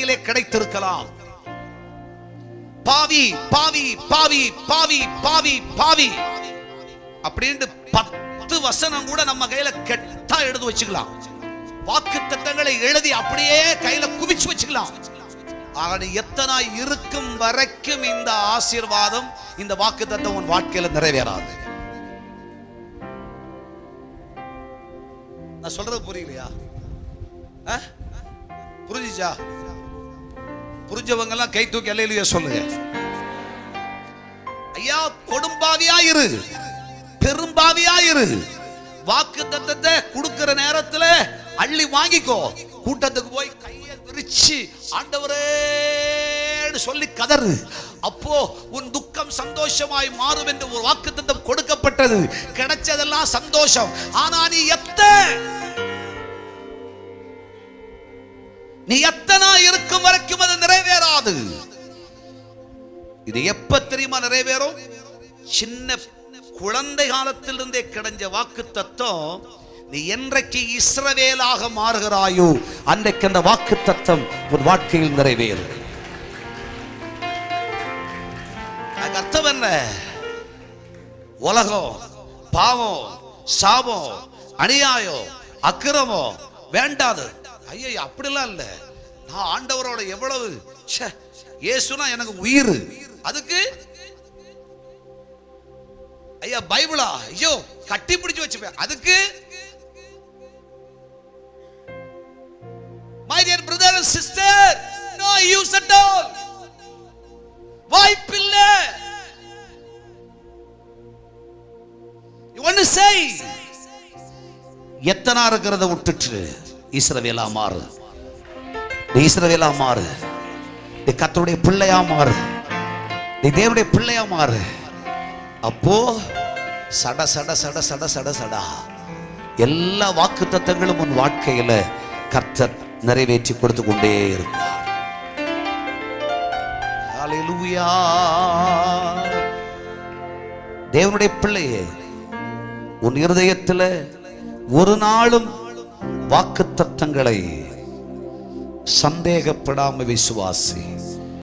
வாழ்க்கையிலே கிடைத்திருக்கலாம். பாவி பாவி பாவி பாவி பாவி பாவி அப்படின்னு 10 வசனம் கூட நம்ம கையில கெட்டா எழுதி வச்சுக்கலாம். வாக்குத்தத்தங்களை எழுதி அப்படியே கையில குவிச்சு வச்சுக்கலாம். ஆனா எத்தனை இருக்கும் வரைக்கும் இந்த ஆசீர்வாதம், இந்த வாக்குத்தத்தம் உன் வாழ்க்கையில நிறைவேறாது. நான் சொல்றது புரியலையா? புரிஞ்சுச்சா? புரிஞ்சவங்க எல்லாம் கை தூக்கி அல்லேலூயா சொல்லுங்க. ஐயா, கொடும்பாவியாயிரு, பெரும்பாவியாயிரு. வாக்குத்தத்தத்தை கொடுக்கிற நேரத்துல அள்ளி வாங்கிக்கோ. கூட்டத்துக்கு போய் கையை விரிச்சு ஆண்டவரே சொல்லி கதறு. அப்போ உன் துக்கம் சந்தோஷமாய் மாறும் என்று ஒரு வாக்குத்தத்தம் கொடுக்கப்பட்டது. கிடைச்சதெல்லாம் சந்தோஷம். ஆனா நீ எத்தனை இருக்கும் வரைக்கும் அது நிறைவேறாது. இது எப்ப தெரியுமா நிறைவேறும்? சின்ன குழந்தை காலத்திலிருந்தே கிடைஞ்ச வாக்குத்தத்தம் நீ என்றைக்கு இஸ்ரவேலாக மாறுகிறாயோ அன்றைக்கு அந்த வாக்குத்தத்தம் உன் வாழ்க்கையில் நிறைவேறும். அர்த்தம் என்ன? உலகம், பாவம், சாபம், அநியாயம், அக்கிரமம் வேண்டாது. ஐயா, அப்படிலாம் இல்ல. நான் ஆண்டவரோட எவ்வளவு இயேசுனா எனக்கு உயிர். அதுக்கு ஐயா பைபிளா ஐயோ கட்டி பிடிச்சு வச்சுப்பேன். அதுக்கு my dear brother and sister, no use at all. வாய்ப்பில்ல. you want to say எத்தனை இருக்கிறத விட்டுட்டு இஸ்ரவேலா மாறு. நீ இஸ்ரவேலா மாறு. நீ கர்த்தருடைய பிள்ளையா மாறு. நீ தேவனுடைய பிள்ளையா மாறு. அப்போ சட சட சட சட சட சடா எல்லா வாக்குத்தத்தங்களும் உன் வாழ்க்கையில கர்த்தர் நிறைவேற்றி கொடுத்து கொண்டே இருப்பார். ஹல்லேலூயா. தேவனுடைய பிள்ளையே, உன் இருதயத்துல ஒரு நாளும் வாக்குத்தத்தங்களை சந்தேகப்படாம விசுவாசி.